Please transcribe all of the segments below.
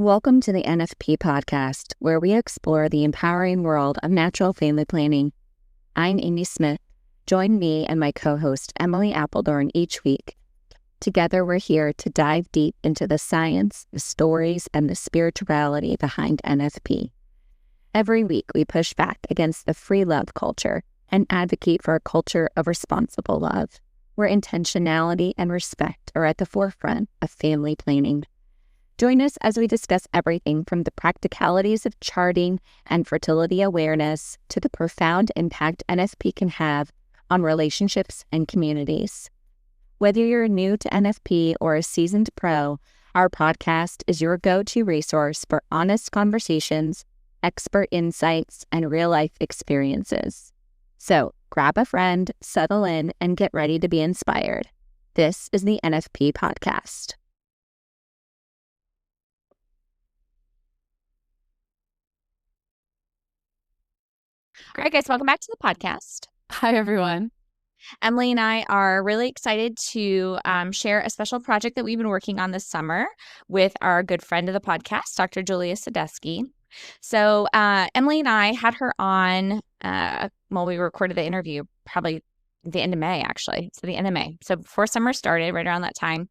Welcome to the NFP podcast, where we explore the empowering world of natural family planning. I'm Amy Smith. Join me and my co-host Emily Appledorn each week. Together, we're here to dive deep into the science, the stories, and the spirituality behind NFP. Every week, we push back against the free love culture and advocate for a culture of responsible love, where intentionality and respect are at the forefront of family planning. Join us as we discuss everything from the practicalities of charting and fertility awareness to the profound impact NFP can have on relationships and communities. Whether you're new to NFP or a seasoned pro, our podcast is your go-to resource for honest conversations, expert insights, and real-life experiences. So grab a friend, settle in, and get ready to be inspired. This is the NFP podcast. All right, guys, welcome back to the podcast. Hi, everyone. Emily and I are really excited to share a special project that we've been working on this summer with our good friend of the podcast, Dr. Julia Sadusky. So Emily and I had her on, we recorded the interview probably the end of May, actually. So the end of May. So before summer started, right around that time.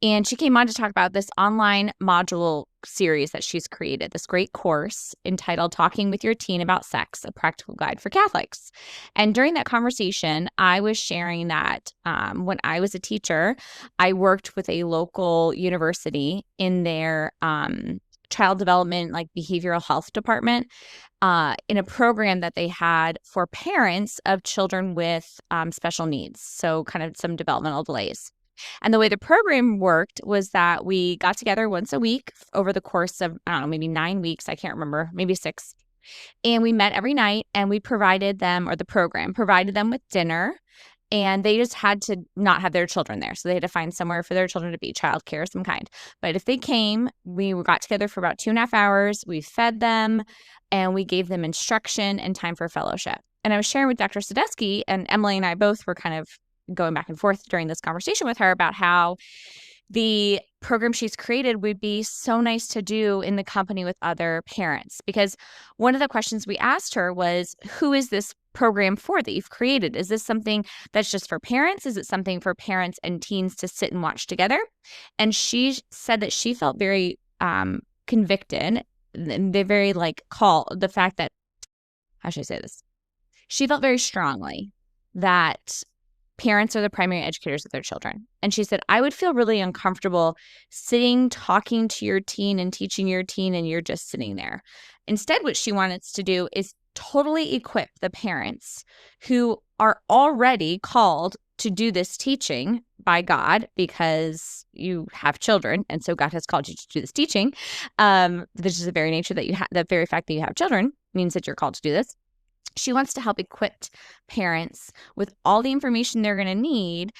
And she came on to talk about this online module series that she's created, this great course entitled Talking with Your Teen About Sex, a Practical Guide for Catholics. And during that conversation, I was sharing that when I was a teacher, I worked with a local university in their child development, like behavioral health department, in a program that they had for parents of children with special needs. So kind of some developmental delays. And the way the program worked was that we got together once a week over the course of, I don't know, maybe 9 weeks. I can't remember, maybe 6. And we met every night and we provided them, or the program provided them with dinner. And they just had to not have their children there. So they had to find somewhere for their children to be, childcare of some kind. But if they came, we got together for about 2.5 hours. We fed them and we gave them instruction and time for fellowship. And I was sharing with Dr. Sadusky, and Emily and I both were kind of going back and forth during this conversation with her about how the program she's created would be so nice to do in the company with other parents. Because one of the questions we asked her was, who is this program for that you've created? Is this something that's just for parents? Is it something for parents and teens to sit and watch together? And she said that she felt very convicted, and they're very the fact that, how should I say this? She felt very strongly that parents are the primary educators of their children. And she said, I would feel really uncomfortable sitting, talking to your teen and teaching your teen, and you're just sitting there. Instead, what she wanted us to do is totally equip the parents who are already called to do this teaching by God, because you have children, and so God has called you to do this teaching. This is the very nature that the very fact that you have children means that you're called to do this. She wants to help equip parents with all the information they're going to need,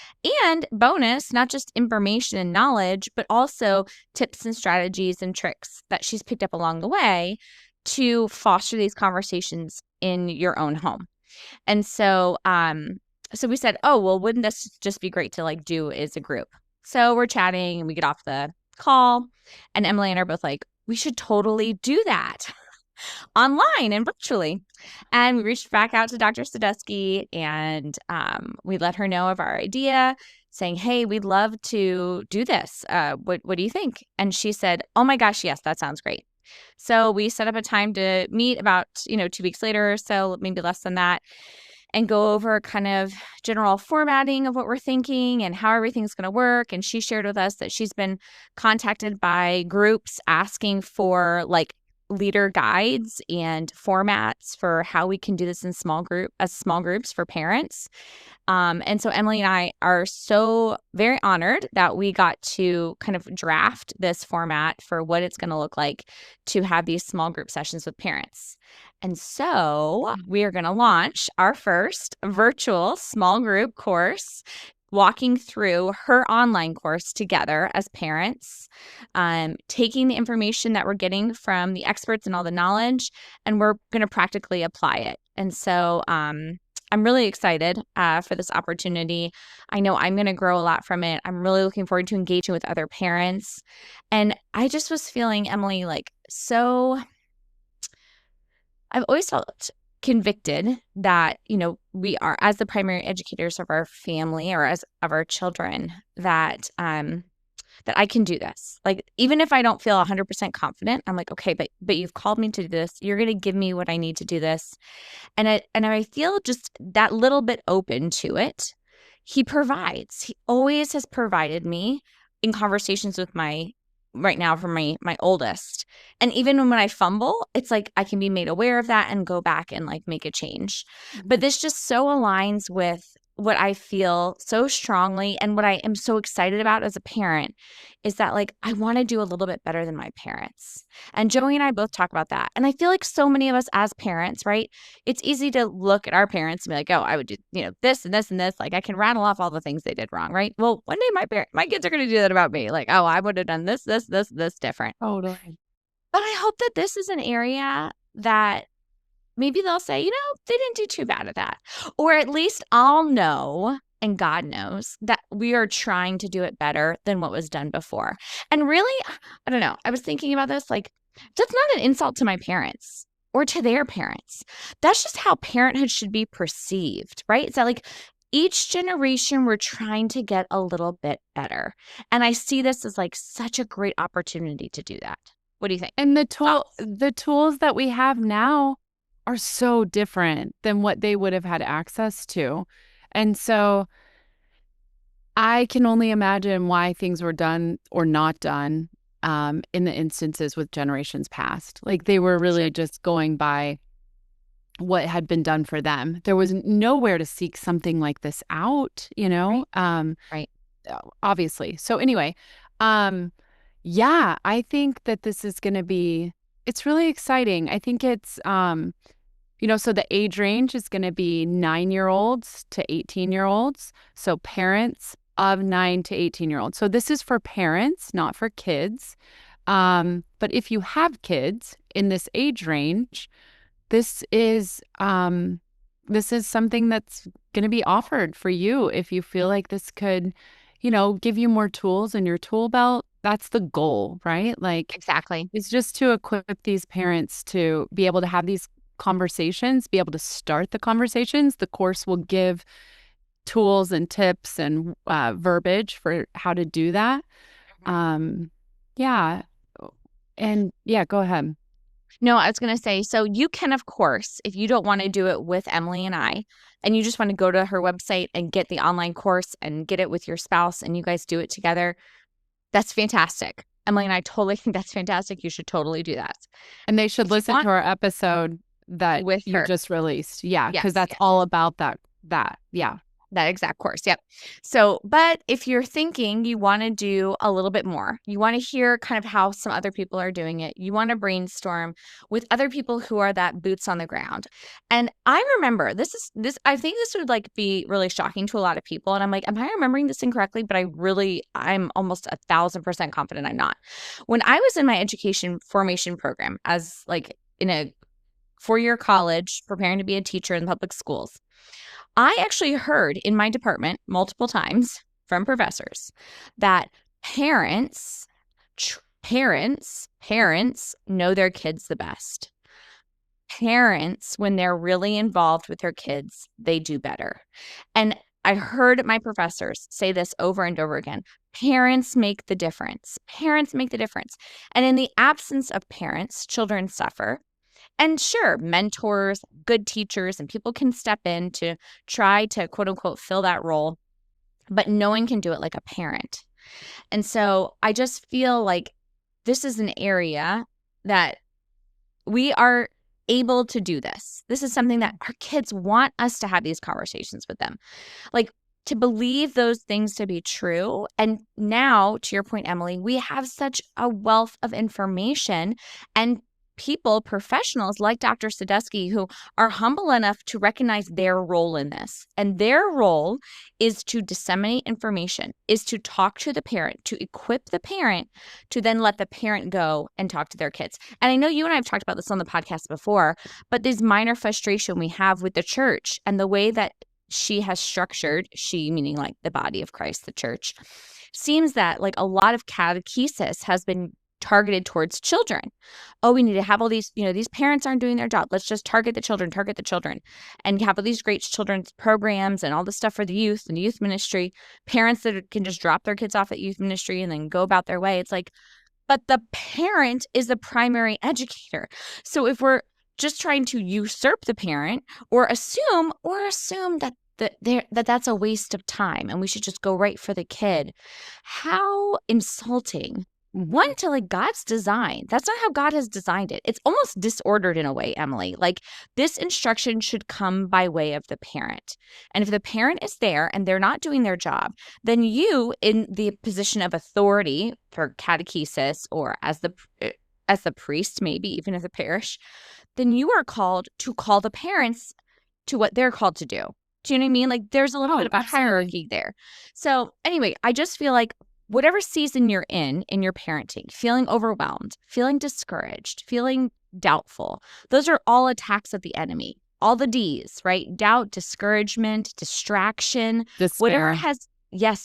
and bonus, not just information and knowledge, but also tips and strategies and tricks that she's picked up along the way to foster these conversations in your own home. And so, so we said, oh, well, wouldn't this just be great to do as a group? So we're chatting and we get off the call, and Emily and I are both like, we should totally do that online and virtually. And we reached back out to Dr. Sadusky, and we let her know of our idea, saying, hey, we'd love to do this. What do you think? And she said, oh my gosh, yes, that sounds great. So we set up a time to meet about 2 weeks later or so, maybe less than that, and go over kind of general formatting of what we're thinking and how everything's going to work. And she shared with us that she's been contacted by groups asking for leader guides and formats for how we can do this in small groups for parents. And so Emily and I are so very honored that we got to kind of draft this format for what it's going to look like to have these small group sessions with parents. And so we are going to launch our first virtual small group course, walking through her online course together as parents, taking the information that we're getting from the experts and all the knowledge, and we're going to practically apply it. And so I'm really excited for this opportunity. I know I'm going to grow a lot from it. I'm really looking forward to engaging with other parents. And I just was feeling, Emily, like so I've always felt convicted that, we are, as the primary educators of our family or as of our children, that I can do this. Like, even if I don't feel 100% confident, I'm like, okay, but you've called me to do this. You're going to give me what I need to do this. And I feel just that little bit open to it. He provides. He always has provided me in conversations with right now for my oldest. And even when I fumble, it's like I can be made aware of that and go back and like make a change. But this just so aligns with what I feel so strongly and what I am so excited about as a parent is that like I want to do a little bit better than my parents. And Joey and I both talk about that. And I feel like so many of us as parents, right? It's easy to look at our parents and be like, oh, I would do, this and this and this. Like I can rattle off all the things they did wrong, right? Well, one day my kids are going to do that about me. Like, oh, I would have done this different. Totally. But I hope that this is an area that maybe they'll say, they didn't do too bad at that. Or at least I'll know, and God knows, that we are trying to do it better than what was done before. And really, I don't know. I was thinking about this, like, that's not an insult to my parents or to their parents. That's just how parenthood should be perceived, right? It's that like each generation we're trying to get a little bit better. And I see this as like such a great opportunity to do that. What do you think? And the tools that we have now are so different than what they would have had access to. And so I can only imagine why things were done or not done in the instances with generations past. Like they were really just going by what had been done for them. There was nowhere to seek something like this out, Right. Obviously. So anyway, yeah, I think that this is going to be, it's really exciting. I think it's, so the age range is going to be 9-year-olds to 18-year-olds. So parents of 9 to 18-year-olds. So this is for parents, not for kids. But if you have kids in this age range, this is something that's going to be offered for you if you feel like this could, give you more tools in your tool belt. That's the goal, right? Like Exactly. it's just to equip these parents to be able to have these conversations, be able to start the conversations. The course will give tools and tips and verbiage for how to do that. Yeah. And yeah, go ahead. No, I was going to say, so you can, of course, if you don't want to do it with Emily and I, and you just want to go to her website and get the online course and get it with your spouse and you guys do it together, that's fantastic. Emily and I totally think that's fantastic. You should totally do that. And they should listen to our episode that with you her. just released. Yeah, because Yes, that's yes. all about that. Yeah. That exact course. Yep. So, but if you're thinking you want to do a little bit more, you want to hear kind of how some other people are doing it, you want to brainstorm with other people who are that boots on the ground. And I remember I think this would like be really shocking to a lot of people. And I'm like, am I remembering this incorrectly? But I'm almost 1,000% confident I'm not. When I was in my education formation program as like in a 4-year college, preparing to be a teacher in public schools, I actually heard in my department multiple times from professors that parents know their kids the best. Parents, when they're really involved with their kids, they do better. And I heard my professors say this over and over again. Parents make the difference. Parents make the difference. And in the absence of parents, children suffer. And sure, mentors, good teachers, and people can step in to try to quote unquote fill that role, but no one can do it like a parent. And so I just feel like this is an area that we are able to do this. This is something that our kids want us to have these conversations with them. Like to believe those things to be true. And now, to your point, Emily, we have such a wealth of information and people, professionals like Dr. Sadusky, who are humble enough to recognize their role in this. And their role is to disseminate information, is to talk to the parent, to equip the parent to then let the parent go and talk to their kids. And I know you and I have talked about this on the podcast before, but this minor frustration we have with the church and the way that she has structured, she meaning like the body of Christ, the church, seems that like a lot of catechesis has been targeted towards children. Oh, we need to have all these, these parents aren't doing their job. Let's just target the children, and have all these great children's programs and all this stuff for the youth and the youth ministry. Parents that can just drop their kids off at youth ministry and then go about their way. It's like, but the parent is the primary educator. So if we're just trying to usurp the parent or assume that that's a waste of time and we should just go right for the kid, how insulting. One, to like God's design. That's not how God has designed it. It's almost disordered in a way, Emily. Like this instruction should come by way of the parent. And if the parent is there and they're not doing their job, then you, in the position of authority for catechesis or as the priest, maybe even as a parish, then you are called to call the parents to what they're called to do. Do you know what I mean? Like there's a little bit of a hierarchy there. So anyway, I just feel like whatever season you're in your parenting, feeling overwhelmed, feeling discouraged, feeling doubtful, those are all attacks of the enemy. All the D's, right? Doubt, discouragement, distraction, Despair.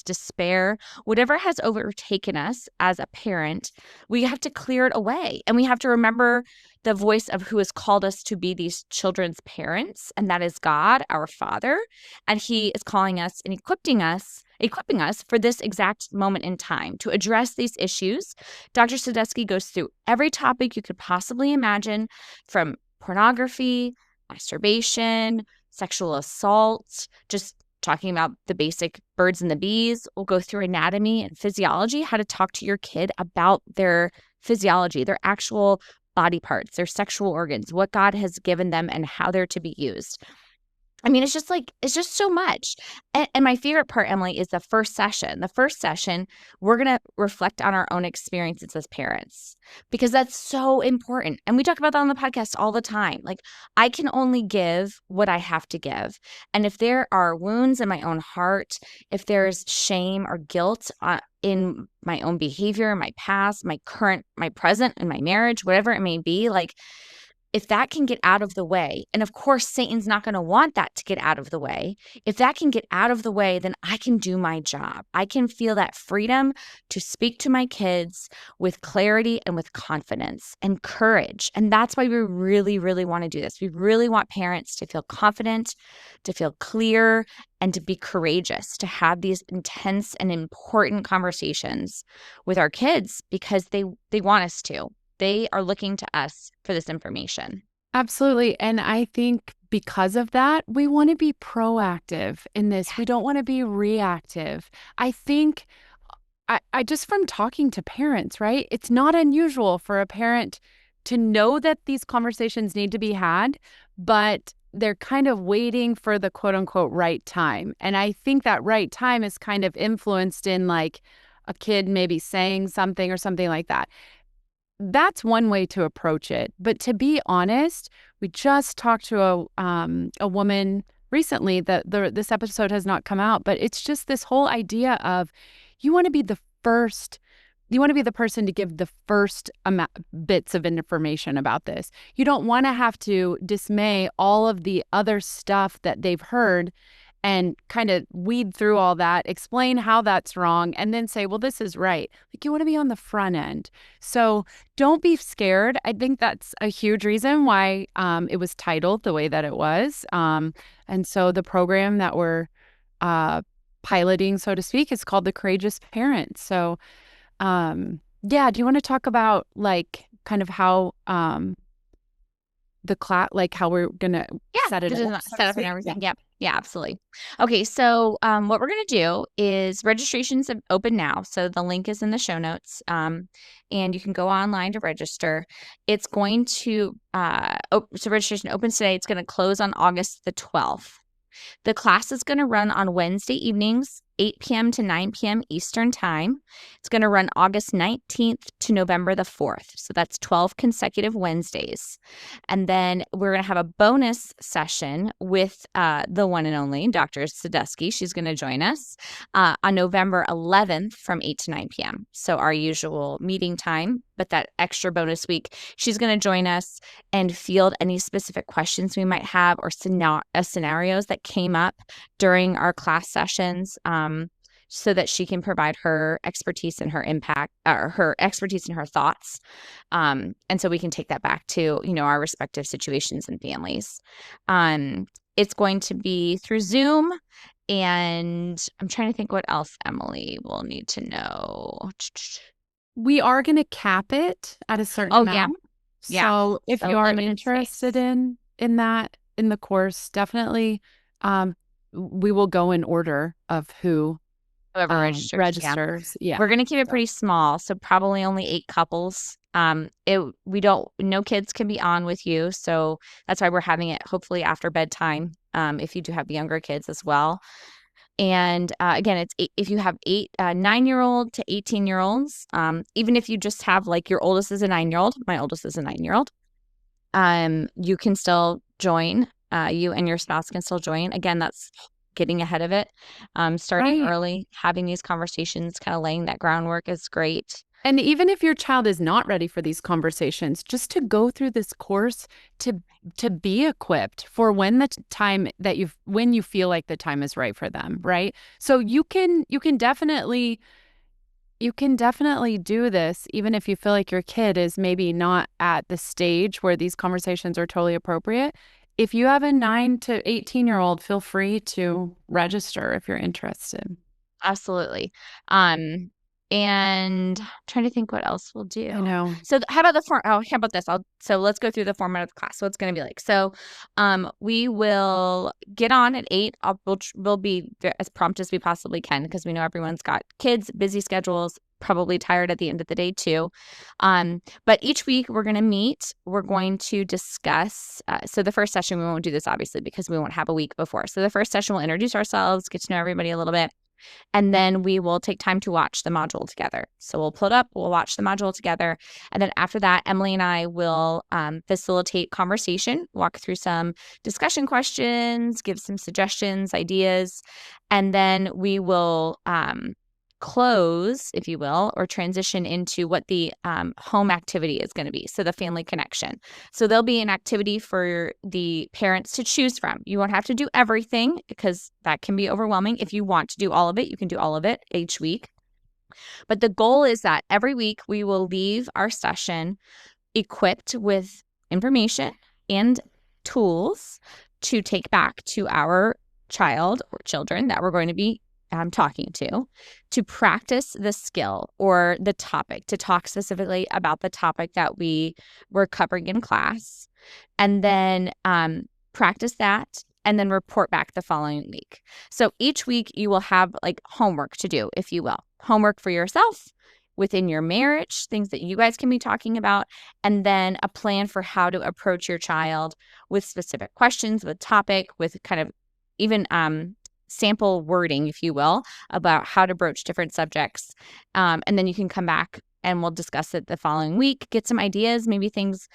Despair, whatever has overtaken us as a parent, we have to clear it away. And we have to remember the voice of who has called us to be these children's parents, and that is God, our Father. And He is calling us and equipping us for this exact moment in time to address these issues. Dr. Sadusky goes through every topic you could possibly imagine, from pornography, masturbation, sexual assault, just talking about the basic birds and the bees. We'll go through anatomy and physiology, how to talk to your kid about their physiology, their actual body parts, their sexual organs, what God has given them and how they're to be used. I mean, it's just so much. And my favorite part, Emily, is the first session. The first session, we're going to reflect on our own experiences as parents because that's so important. And we talk about that on the podcast all the time. Like, I can only give what I have to give. And if there are wounds in my own heart, if there's shame or guilt in my own behavior, my past, my current, my present, and my marriage, whatever it may be, like, if that can get out of the way, and of course, Satan's not going to want that to get out of the way. If that can get out of the way, then I can do my job. I can feel that freedom to speak to my kids with clarity and with confidence and courage. And that's why we really, really want to do this. We really want parents to feel confident, to feel clear, and to be courageous, to have these intense and important conversations with our kids because they want us to. They are looking to us for this information. Absolutely. And I think because of that, we want to be proactive in this. We don't want to be reactive. I think I just from talking to parents, right? It's not unusual for a parent to know that these conversations need to be had, but they're kind of waiting for the quote unquote right time. And I think that right time is kind of influenced in like a kid maybe saying something or something like that. That's one way to approach it. But to be honest, we just talked to a woman recently that this episode has not come out, but it's just this whole idea of you want to be the first. You want to be the person to give the first bits of information about this. You don't want to have to dismay all of the other stuff that they've heard and kind of weed through all that, explain how that's wrong, and then say, well, this is right. Like, you want to be on the front end. So don't be scared. I think that's a huge reason why it was titled the way that it was. And so the program that we're piloting, so to speak, is called The Courageous Parent. So, yeah, do you want to talk about like kind of how the class, like how we're going to set it up? Set up and everything. Yep. Yeah, absolutely. Okay, so what we're going to do is registrations are open now. So the link is in the show notes, and you can go online to register. It's going to, so registration opens today. It's going to close on August the 12th. The class is going to run on Wednesday evenings 8 p.m. to 9 p.m. Eastern Time. It's going to run August 19th to November the 4th. So that's 12 consecutive Wednesdays. And then we're going to have a bonus session with the one and only Dr. Sadusky. She's going to join us on November 11th from 8 to 9 p.m. So our usual meeting time, but that extra bonus week, she's going to join us and field any specific questions we might have or scenarios that came up during our class sessions, so that she can provide her expertise and her impact, or her expertise and her thoughts. And so we can take that back to, our respective situations and families. It's going to be through Zoom. And I'm trying to think what else Emily will need to know. We are going to cap it at a certain amount. Yeah. So if you are interested in that, in the course, definitely we will go in order of whoever registers. Yeah. We're going to keep it pretty small. So probably only 8 couples. No kids can be on with you. So that's why we're having it hopefully after bedtime. If you do have younger kids as well. And again, if you have 9-year-old to 18-year-olds, even if you just have like your oldest is a 9-year-old, my oldest is a 9-year-old, you can still join. You and your spouse can still join. Again, that's getting ahead of it, starting early, having these conversations, kind of laying that groundwork is great. And even if your child is not ready for these conversations, just to go through this course to be equipped for when you feel like the time is right for them, right? So you can definitely do this even if you feel like your kid is maybe not at the stage where these conversations are totally appropriate. If you have a 9 to 18-year-old, feel free to register if you're interested. Absolutely. And I'm trying to think what else we'll do. I know. So how about this? So let's go through the format of the class. So it's going to be like, so we will get on at 8. We'll be as prompt as we possibly can because we know everyone's got kids, busy schedules, probably tired at the end of the day too. But each week we're going to meet. We're going to discuss. So the first session, we won't do this obviously because we won't have a week before. So the first session we'll introduce ourselves, get to know everybody a little bit. And then we will take time to watch the module together. So we'll pull it up, we'll watch the module together. And then after that, Emily and I will facilitate conversation, walk through some discussion questions, give some suggestions, ideas. And then we will close, if you will, or transition into what the home activity is going to be. So the family connection. So there'll be an activity for the parents to choose from. You won't have to do everything because that can be overwhelming. If you want to do all of it, you can do all of it each week. But the goal is that every week we will leave our session equipped with information and tools to take back to our child or children that we're going to be talking to practice the skill or the topic, to talk specifically about the topic that we were covering in class, and then practice that and then report back the following week. So each week you will have like homework to do, if you will, homework for yourself within your marriage, things that you guys can be talking about, and then a plan for how to approach your child with specific questions, with topic, with kind of even sample wording, if you will, about how to broach different subjects. And then you can come back and we'll discuss it the following week, get some ideas. Maybe things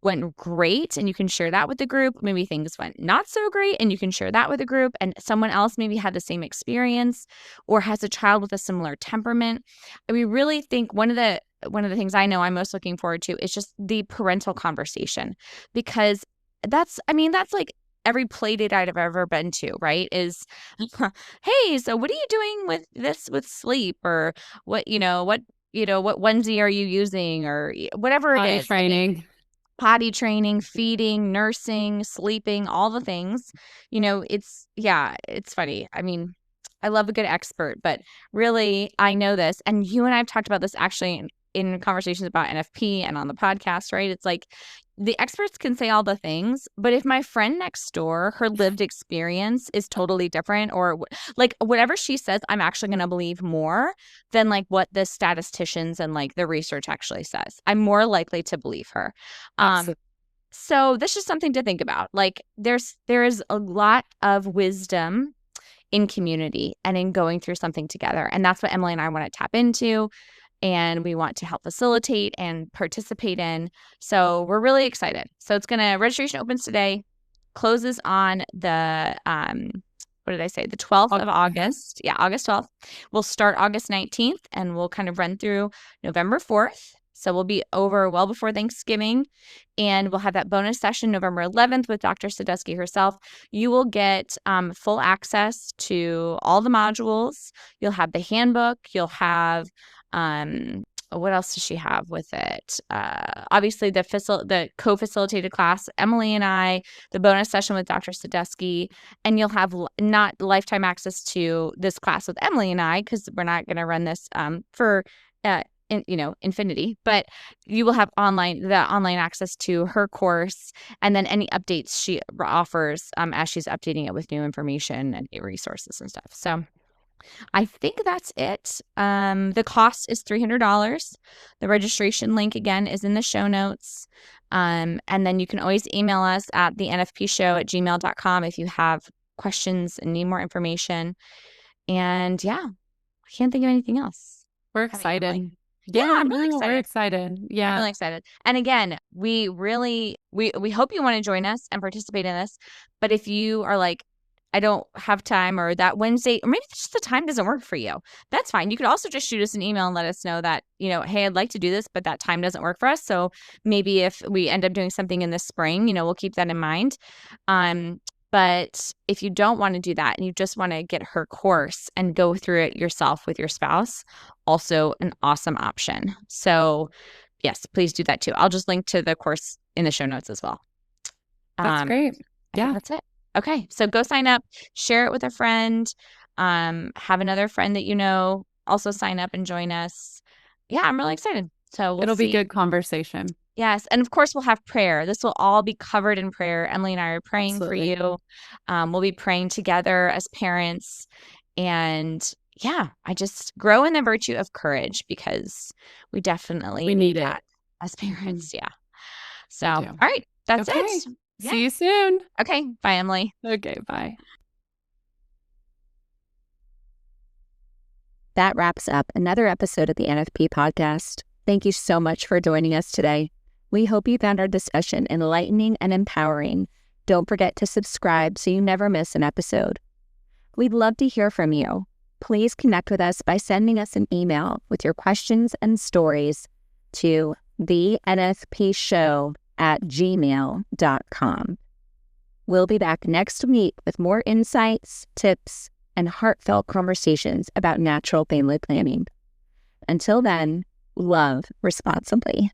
went great and you can share that with the group. Maybe things went not so great and you can share that with the group. And someone else maybe had the same experience or has a child with a similar temperament. And we really think one of the things I know I'm most looking forward to is just the parental conversation, because that's like every play date I've ever been to, right? Is, hey, so what are you doing with sleep, or what onesie are you using, or whatever it is. Potty training, feeding, nursing, sleeping, all the things. It's funny. I mean, I love a good expert, but really I know this, and you and I have talked about this actually in conversations about NFP and on the podcast, right? It's like the experts can say all the things, but if my friend next door, her lived experience is totally different, or like whatever she says, I'm actually going to believe more than like what the statisticians and like the research actually says. I'm more likely to believe her. So this is something to think about. Like there is a lot of wisdom in community and in going through something together. And that's what Emily and I want to tap into, and we want to help facilitate and participate in. So we're really excited. So registration opens today, closes on the what did I say? The 12th of August. Yeah, August 12th. We'll start August 19th, and we'll kind of run through November 4th. So we'll be over well before Thanksgiving, and we'll have that bonus session November 11th with Dr. Sadusky herself. You will get full access to all the modules. You'll have the handbook. You'll have what else does she have with it? Obviously, the co-facilitated class, Emily and I, the bonus session with Dr. Sadusky, and you'll have not lifetime access to this class with Emily and I, because we're not going to run this for infinity, but you will have online access to her course, and then any updates she offers as she's updating it with new information and resources and stuff. So I think that's it. The cost is $300. The registration link, again, is in the show notes. And then you can always email us at thenfpshow@gmail.com if you have questions and need more information. And yeah, I can't think of anything else. We're excited. Yeah, I'm really excited. We're excited. Yeah. Really excited. And again, we hope you want to join us and participate in this. But if you are like, I don't have time, or that Wednesday, or maybe just the time doesn't work for you, that's fine. You could also just shoot us an email and let us know that, hey, I'd like to do this, but that time doesn't work for us. So maybe if we end up doing something in the spring, we'll keep that in mind. But if you don't want to do that and you just want to get her course and go through it yourself with your spouse, also an awesome option. So yes, please do that too. I'll just link to the course in the show notes as well. That's great. Yeah. That's it. Okay. So go sign up, share it with a friend, have another friend that also sign up and join us. Yeah, I'm really excited. So it'll be good conversation. Yes. And of course, we'll have prayer. This will all be covered in prayer. Emily and I are praying Absolutely. for you. We'll be praying together as parents. And yeah, I just grow in the virtue of courage, because we definitely need that it as parents. Yeah. So, all right. That's it. Yeah. See you soon. Okay. Bye, Emily. Okay. Bye. That wraps up another episode of the NFP podcast. Thank you so much for joining us today. We hope you found our discussion enlightening and empowering. Don't forget to subscribe so you never miss an episode. We'd love to hear from you. Please connect with us by sending us an email with your questions and stories to thenfpshow@gmail.com. We'll be back next week with more insights, tips, and heartfelt conversations about natural family planning. Until then, love responsibly.